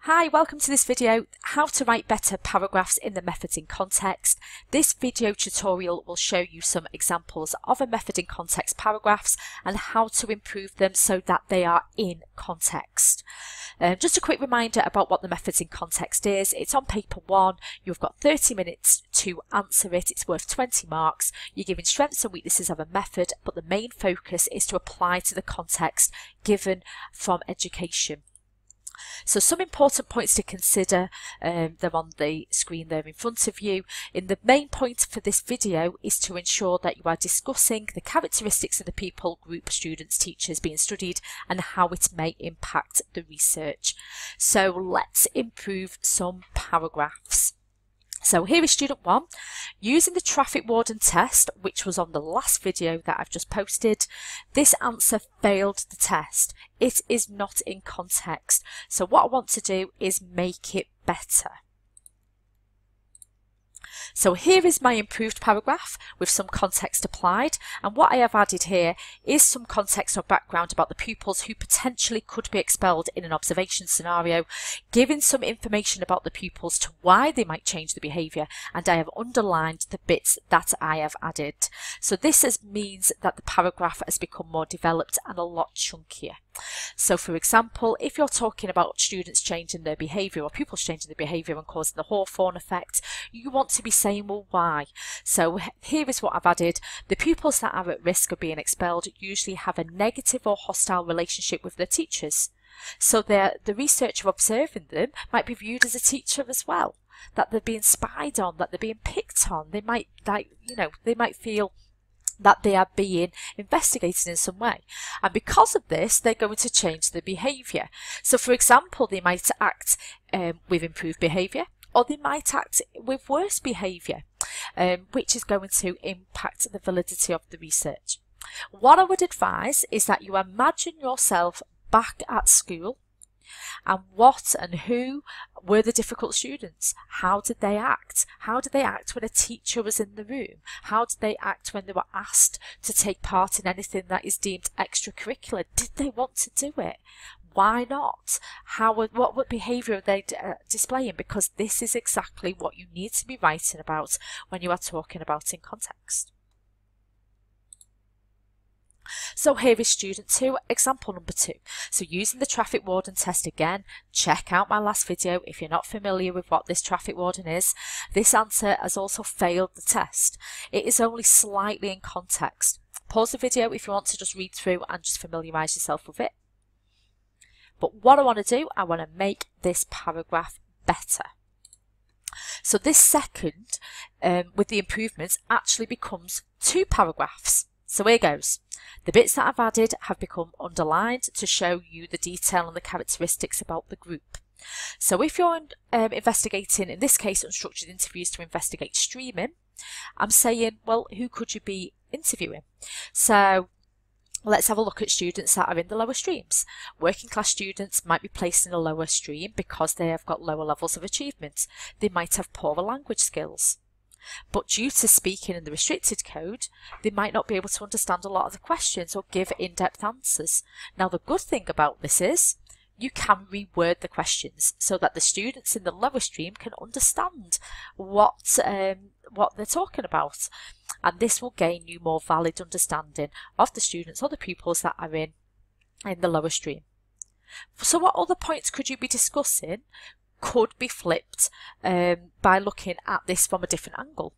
Hi, welcome to this video, how to write better paragraphs in the methods in context. This video tutorial will show you some examples of a method in context paragraphs and how to improve them so that they are in context. Just a quick reminder about what the methods in context is. It's on paper 1, you've got 30 minutes to answer it, it's worth 20 marks. You're given strengths and weaknesses of a method, but the main focus is to apply to the context given from education. So some important points to consider, they're on the screen there in front of you. The main point for this video is to ensure that you are discussing the characteristics of the people, group, students, teachers being studied and how it may impact the research. So let's improve some paragraphs. So here is student 1. Using the traffic warden test, which was on the last video that I've just posted, this answer failed the test. It is not in context. So what I want to do is make it better. So here is my improved paragraph with some context applied, and what I have added here is some context or background about the pupils who potentially could be expelled in an observation scenario, giving some information about the pupils to why they might change the behaviour, and I have underlined the bits that I have added. So this means that the paragraph has become more developed and a lot chunkier. So for example, if you're talking about students changing their behaviour or pupils changing their behaviour and causing the Hawthorne effect, you want to be saying, well, why? So here is what I've added. The pupils that are at risk of being expelled usually have a negative or hostile relationship with their teachers. So the researcher observing them might be viewed as a teacher as well, that they're being spied on, that they're being picked on. They might, they might feel that they are being investigated in some way, and because of this they're going to change their behaviour. So for example, they might act with improved behaviour, or they might act with worse behaviour, which is going to impact the validity of the research. What I would advise is that you imagine yourself back at school, and what and who were the difficult students? How did they act? How did they act when a teacher was in the room? How did they act when they were asked to take part in anything that is deemed extracurricular? Did they want to do it? Why not? What behaviour are they displaying? Because this is exactly what you need to be writing about when you are talking about in context. So here is student 2, example number 2. So using the traffic warden test again, check out my last video if you're not familiar with what this traffic warden is. This answer has also failed the test. It is only slightly in context. Pause the video if you want to just read through and just familiarise yourself with it. But what I want to do, I want to make this paragraph better. So this second, with the improvements, actually becomes 2 paragraphs. So here goes. The bits that I've added have become underlined to show you the detail and the characteristics about the group. So if you're investigating, in this case, unstructured interviews to investigate streaming, I'm saying, well, who could you be interviewing? So let's have a look at students that are in the lower streams. Working class students might be placed in a lower stream because they have got lower levels of achievement. They might have poorer language skills. But due to speaking in the restricted code, they might not be able to understand a lot of the questions or give in-depth answers. Now the good thing about this is you can reword the questions so that the students in the lower stream can understand what they're talking about, and this will gain you more valid understanding of the students or the pupils that are in the lower stream. So what other points could you be discussing could be flipped by looking at this from a different angle?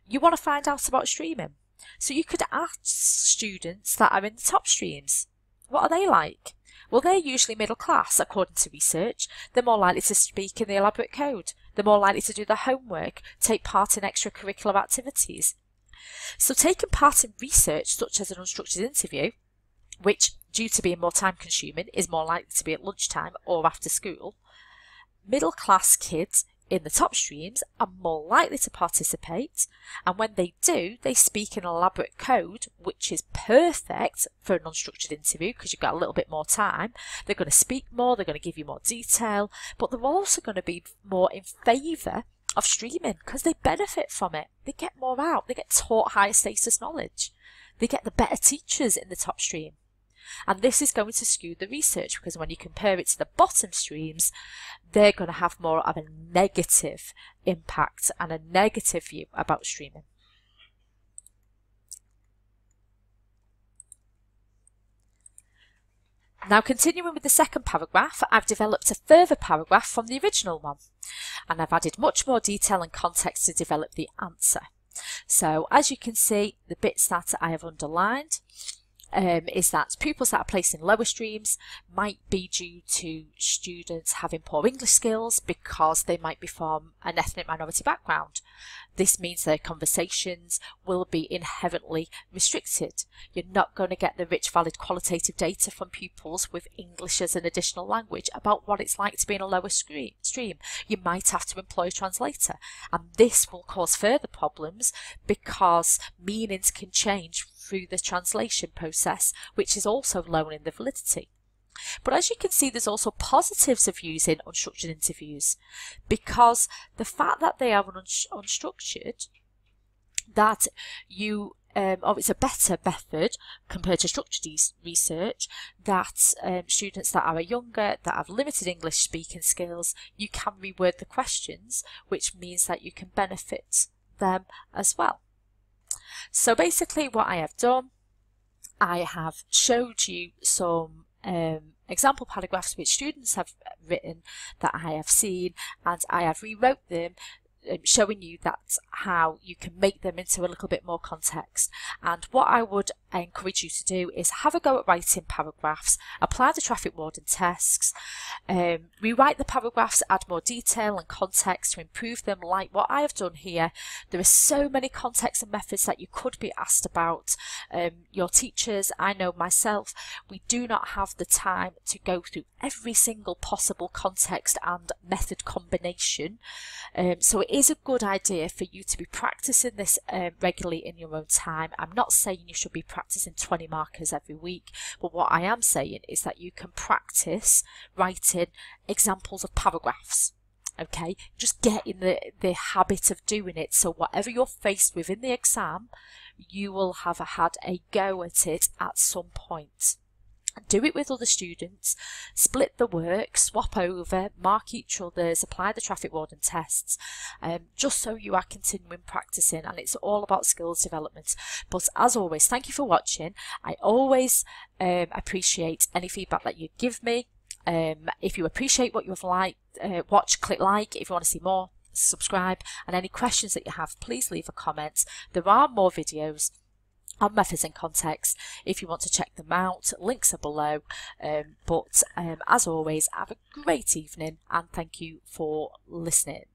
You want to find out about streaming, so you could ask students that are in the top streams, what are they like? Well, they're usually middle class according to research. They're more likely to speak in the elaborate code. They're more likely to do their homework, take part in extracurricular activities. So taking part in research such as an unstructured interview, which due to being more time consuming is more likely to be at lunchtime or after school, middle class kids in the top streams are more likely to participate, and when they do, they speak in elaborate code, which is perfect for an unstructured interview because you've got a little bit more time. They're going to speak more, they're going to give you more detail, but they're also going to be more in favour of streaming because they benefit from it. They get more out, they get taught higher status knowledge, they get the better teachers in the top stream. And this is going to skew the research, because when you compare it to the bottom streams, they're going to have more of a negative impact and a negative view about streaming. Now, continuing with the second paragraph, I've developed a further paragraph from the original one, and I've added much more detail and context to develop the answer. So as you can see, the bits that I have underlined is that pupils that are placed in lower streams might be due to students having poor English skills because they might be from an ethnic minority background. This means their conversations will be inherently restricted. You're not going to get the rich, valid, qualitative data from pupils with English as an additional language about what it's like to be in a lower stream. You might have to employ a translator, and this will cause further problems because meanings can change through the translation process, which is also lowering the validity. But as you can see, there's also positives of using unstructured interviews, because the fact that they are unstructured, that you it's a better method compared to structured research, that students that are younger, that have limited English speaking skills, you can reword the questions, which means that you can benefit them as well. So basically what I have done, I have showed you some example paragraphs which students have written that I have seen, and I have rewrote them, showing you that how you can make them into a little bit more context. And what I would encourage you to do is have a go at writing paragraphs, apply the traffic warden tests, rewrite the paragraphs, add more detail and context to improve them, like what I have done here. There are so many contexts and methods that you could be asked about. Your teachers, I know myself, we do not have the time to go through every single possible context and method combination. So it is a good idea for you to be practicing this regularly in your own time. I'm not saying you should be practicing 20 markers every week, but what I am saying is that you can practice writing examples of paragraphs. Okay, just get in the habit of doing it, so whatever you're faced with in the exam, you will have had a go at it at some point. Do it with other students, split the work, swap over, mark each other's, apply the traffic warden tests, just so you are continuing practicing, and it's all about skills development. But as always, thank you for watching. I always appreciate any feedback that you give me. If you appreciate what you've watched, click like. If you want to see more, subscribe, and any questions that you have, please leave a comment. There are more videos on methods and context if you want to check them out. Links are below. But as always, have a great evening, and thank you for listening.